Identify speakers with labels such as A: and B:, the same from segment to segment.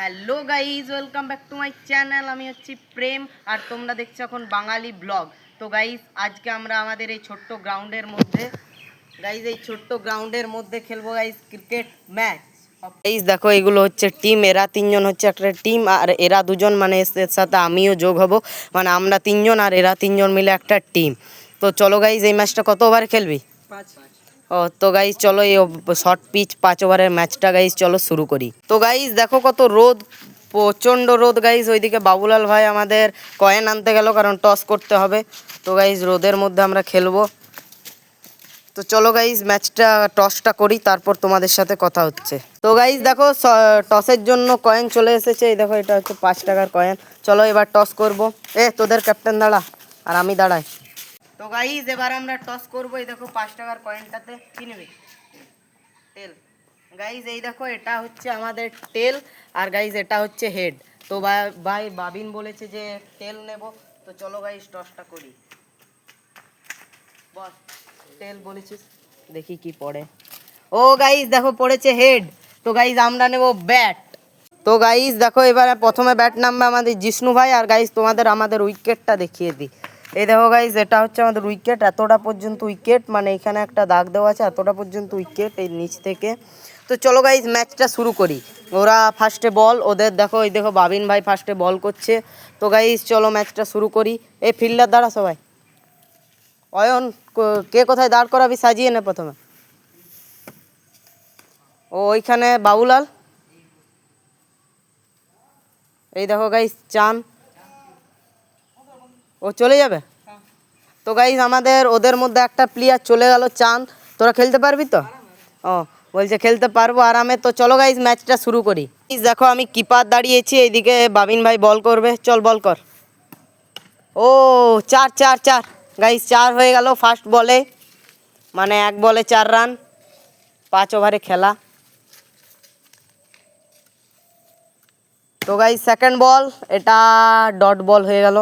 A: Hello guys, welcome back to my channel. আমি হচ্ছি প্রেম আর তোমরা দেখছো এখন বাঙালি ব্লগ। তো গাইজ আজকে আমরা আমাদের এই ছোট্ট গ্রাউন্ডের মধ্যে খেলবো গাইজ ক্রিকেট ম্যাচ। গাইজ দেখো, এগুলো হচ্ছে টিম, এরা তিনজন হচ্ছে একটা টিম আর এরা দুজন মানে এর সাথে আমিও যোগ হব, মানে আমরা তিনজন আর এরা তিনজন মিলে একটা টিম। তো চলো গাইজ, এই ম্যাচটা কত ওভার খেলবি? ও তো গাইজ চলো, এই শর্ট পিচ 5 ওভারের ম্যাচটা গাইজ চলো শুরু করি। তো গাইজ দেখো কত রোদ, প্রচণ্ড রোদ গাইজ। ওইদিকে বাবুলাল ভাই আমাদের কয়েন আনতে গেল, কারণ টস করতে হবে। তো গাইজ রোদের মধ্যে আমরা খেলবো। তো চলো গাইজ ম্যাচটা টসটা করি, তারপর তোমাদের সাথে কথা হচ্ছে। তো গাইজ দেখো, টসের জন্য কয়েন চলে এসেছে। এই দেখো, এটা হচ্ছে 5 টাকার কয়েন। চলো এবার টস করব। তোদের ক্যাপ্টেন দাঁড়া আর আমি দাঁড়াই। তো গাইজ এবার আমরা টস করবো। এই দেখো 5 টাকার কয়েনটাতে কি নেবে? টেল। গাইজ এই দেখো, এটা হচ্ছে আমাদের টেল আর গাইজ এটা হচ্ছে হেড। তো ভাই বাবিন বলেছে যে টেল নেব। তো চলো গাইজ টসটা করি। বস, টেল বলেছিস, দেখি কি পড়ে। ও গাইজ দেখো পড়েছে হেড। তো গাইজ আমরা নেব ব্যাট। তো গাইজ দেখো, এবারে প্রথমে ব্যাট নামবে আমাদের জিষ্ণু ভাই। আর গাইজ তোমাদের আমাদের উইকেটটা দেখিয়ে দিই। এই দেখো গাইজ, এটা হচ্ছে আমাদের উইকেট, এতটা পর্যন্ত উইকেট, মানে এখানে একটা দাগ দেওয়া আছে, এতটা পর্যন্ত উইকেট এই নিচ থেকে। তো চলো গাইজ ম্যাচটা শুরু করি। ওরা ফার্স্টে বল, ওদের দেখো, এই দেখো বাবিন ভাই ফার্স্টে বল করছে। তো গাইজ চলো ম্যাচটা শুরু করি। এই ফিল্ডার দ্বারা সবাই, অয়ন কে কোথায় দাঁড় করাবি সাজিয়ে নে প্রথমে। ও ওইখানে বাবুলাল। এই দেখো গাইজ চান, ও চলে যাবে। তো গাইজ আমাদের ওদের মধ্যে একটা প্লেয়ার চলে গেল, চাঁদ। তোরা খেলতে পারবি তো? ও বলছে খেলতে পারবো আরামে। তো চলো গাইজ ম্যাচটা শুরু করি। দেখো আমি কিপার দাঁড়িয়েছি, এইদিকে বাবিন ভাই বল করবে। চল বল কর। ও 4 গাইজ 4 হয়ে গেল ফার্স্ট বলে, মানে এক বলে 4 রান, 5 ওভারে খেলা। তো গাইজ সেকেন্ড বল, এটা ডট বল হয়ে গেল।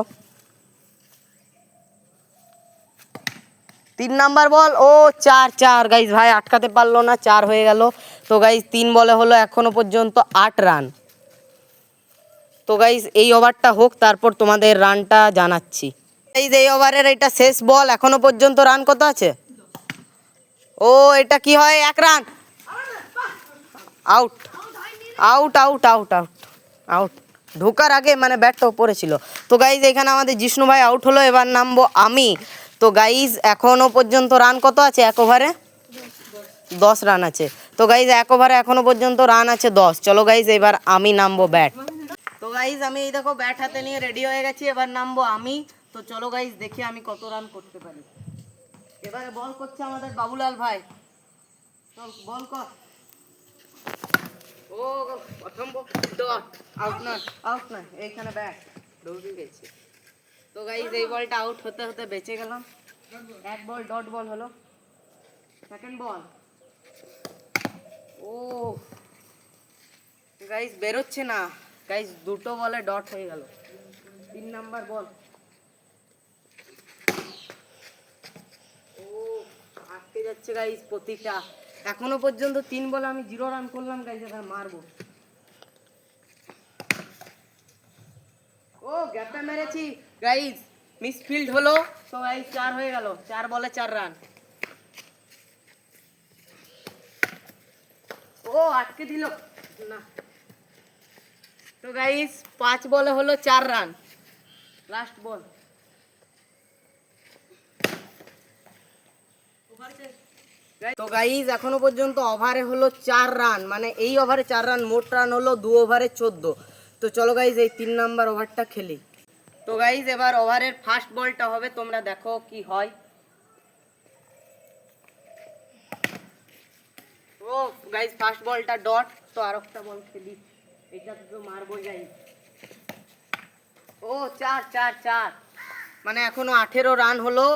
A: 3 নাম্বার বল, ও 4 গাইজ ভাই আটকাতে পারলো না, 4 হয়ে গেল। তো গাইজ 3 বলে হলো এখনো পর্যন্ত 8 রান। তো গাইজ এই ওভারটা হোক, তারপর তোমাদের রানটা জানাচ্ছি। গাইজ এই ওভারের এটা শেষ বল, এখনো পর্যন্ত রান কত আছে? ও এটা কি হয়, 1 run. Out out out out out out ঢোকার আগে মানে ব্যাটটা উপরে ছিল। তো গাইজ এখানে আমাদের জিষ্ণু ভাই আউট হলো, এবার নামবো আমি। তো গাইজ এখনো পর্যন্ত রান কত আছে? 1 ওভারে 10 রান আছে। তো গাইজ 1 ওভারে এখনো পর্যন্ত রান আছে 10। চলো গাইজ এবার আমি নামবো ব্যাট। তো গাইজ আমি এই দেখো ব্যাট হাতে নিয়ে রেডি হয়ে গেছি, এবার নামবো আমি। তো চলো গাইজ দেখি আমি কত রান করতে পারি। এবারে বল করছে আমাদের বাবুলাল ভাই। চল বল কর। ও প্রথম ডট, আউট না, এইখানে ব্যাট ঢুকে গেছে। তো গাইজ এই বলটা আউট হতে হতে বেঁচে গেলাম। 1 বল ডট বল হলো। সেকেন্ড বল, ও গাইজ বেরোচ্ছে না। গাইজ 2টো বলে ডট হয়ে গেল। 3 নাম্বার বল, ও আটকে যাচ্ছে গাইজ প্রতিটা। এখনো পর্যন্ত 3 বলে আমি 0 রান করলাম গাইজ, এবার মারবো। ও গ্যাপটা মেরেছি গাইজ, মিসফিল্ড হলো। তো গাইজ 4 হয়ে গেল, 4 বলে 4 রান। ও আটকে দিল না। তো গাইজ 5 বলে হলো 4 রান। লাস্ট বল, তো গাইজ এখনো পর্যন্ত ওভারে হলো 4 রান, মানে এই ওভারে 4 রান, মোট রান হলো 2 ওভারে 14। তো চলো গাইজ এই 3 নাম্বার ওভারটা খেলি। তো গাইজ এবার ওভারের ফার্স্ট বলটা হবে, তোমরা দেখো কি হয়। ও গাইজ ফার্স্ট বলটা ডট। তো আর একটা বল খেলি, এটা তো মারবো গাইজ। ও 4 মানে এখনো 18 রান হলো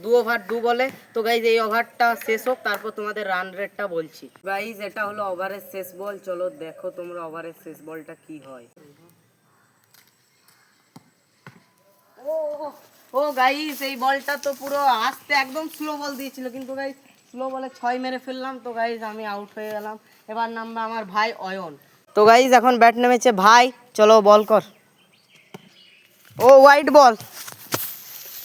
A: 2 ওভার 2 বলে। তো গাইজ এই ওভারটা শেষ হোক, তারপর তোমাদের রান রেটটা বলছি। গাইজ এটা হলো ওভারের শেষ বল, চলো দেখো তোমরা ওভারের শেষ বলটা কি হয়। ও ও গাইজ এই বলটা তো পুরো আস্তে একদম স্লো বল দিয়েছিল, কিন্তু গাইজ স্লো বলে 6 মেরে ফেললাম। তো গাইজ আমি আউট হয়ে গেলাম। এবার নামবে আমার ভাই অয়ন। তো গাইজ এখন ব্যাট নেমেছে ভাই, চলো বল কর। ও হোয়াইট বল।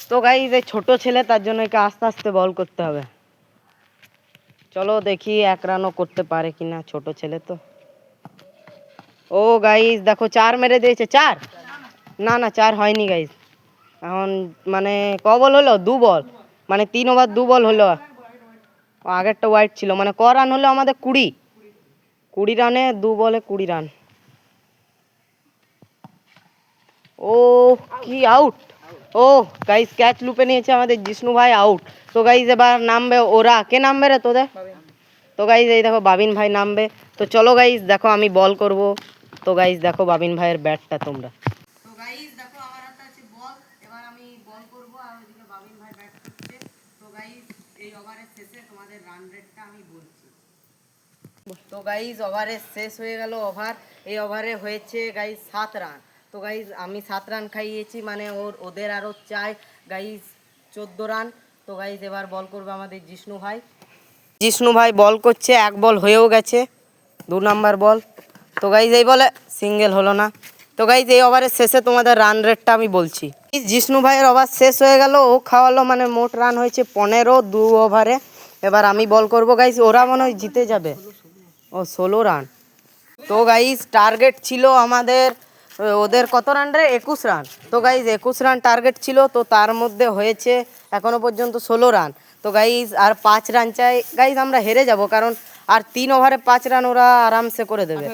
A: তো গাইজ এই ছোট ছেলে, তার জন্য একে আস্তে আস্তে বল করতে হবে। চলো দেখি 1 রানও করতে পারে কিনা, ছোট ছেলে তো। ও গাইজ দেখো 4 মেরে দিয়েছে। 4 না না 4 হয়নি গাইজ। এখন মানে বল হলো 2 বল, মানে 3 ওভার 2 বল হলো। আগেরটা হোয়াইট ছিল, মানে রান হলো আমাদের 20 রানে 2 বলে 20 রান। ও কি আউট। ও গাইস ক্যাচ লুপে নিয়েছে আমাদের জিষ্ণু ভাই, আউট। তো গাইস এবার নামবে ওরা, কে নামবে রে তোদের? তো গাইস এই দেখো বাবিন ভাই নামবে। তো চলো গাইস দেখো আমি বল করব। তো গাইস দেখো বাবিন ভাইয়ের ব্যাটটা তোমরা। তো গাইস দেখো আমার হাতে আছে বল, এবার আমি বল করব আর ওইদিকে বাবিন ভাই ব্যাট করছে। তো গাইস এই ওভারের শেষে তোমাদের রান রেটটা আমি বলছি। তো গাইস ওভারের শেষ হয়ে গেল ওভার। এই ওভারে হয়েছে গাইস 7 রান। তো গাইস আমি 7 রান খাইয়েছি, মানে ওদের আরও চাই গাইস 14 রান। তো গাইস এবার বল করবে আমাদের জিষ্ণু ভাই। জিষ্ণু ভাই বল করছে, 1 বল হয়েও গেছে, 2 নাম্বার বল। তো গাইস এই বলে সিঙ্গেল হলো না। তো গাইস এই ওভারের শেষে তোমাদের রান রেটটা আমি বলছি। জিষ্ণু ভাইয়ের ওভার শেষ হয়ে গেল, ও খাওয়ালো, মানে মোট রান হয়েছে 15 2 ওভারে। এবার আমি বল করব গাইস, ওরা মনে হয় জিতে যাবে। ও 16 রান। তো গাইস টার্গেট ছিল আমাদের, ওদের কত রান রে? 21 রান। তো গাইস 21 রান টার্গেট ছিল, তো তার মধ্যে হয়েছে এখনো পর্যন্ত 16 রান। তো গাইস আর 5 রান চাই গাইস, আমরা হেরে যাব, কারণ আর 3 ওভারে 5 রান ওরা আরামসে করে দেবে।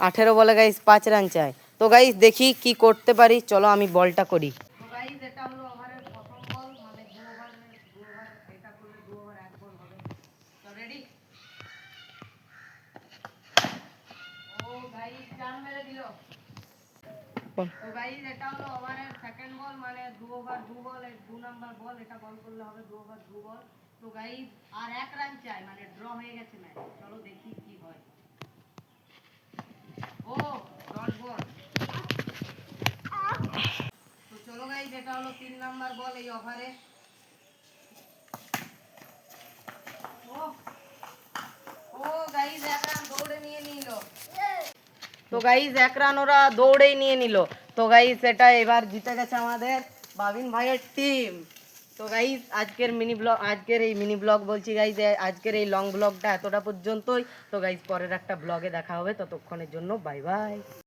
A: 18 বলে গাইস 5 রান চাই। তো গাইস দেখি কি করতে পারি, চলো আমি বলটা করি। তো গাইস এটা হলো ওভারের প্রথম বল, মানে 2 ওভারে 2 ওভার, এটা করলে 2 ওভার 1 বল হবে। তো রেডি। ও গাইস চার মেরে দিল। তো গাইস এটা হলো ওভারের সেকেন্ড বল, মানে 2 ওভার 2 বল, 2 নাম্বার বল, এটা বল করলে হবে 2 ওভার 2 বল। তো গাইস আর 1 রান চাই, মানে ড্র হয়ে গেছে ম্যাচ। চলো দেখি কি হয়। ও ডট বল। তো চলো গাইস এটা হলো 3 নাম্বার বল এই ওভারে। ও ও গাইস 1 রান দৌড়ে নিয়ে নিল। তো গাইস 1 রান ওরা দৌড়েই নিয়ে নিল। তো গাইস এটা এবার জিতে গেছে আমাদের বাবিন ভাইয়ের টিম। তো গাইস আজকের এই মিনি ব্লগ বলছি গাইস, আজকের এই লং ব্লগটা এতটা পর্যন্তই। তো গাইস পরের একটা ব্লগে দেখা হবে, ততক্ষণের জন্য বাই বাই।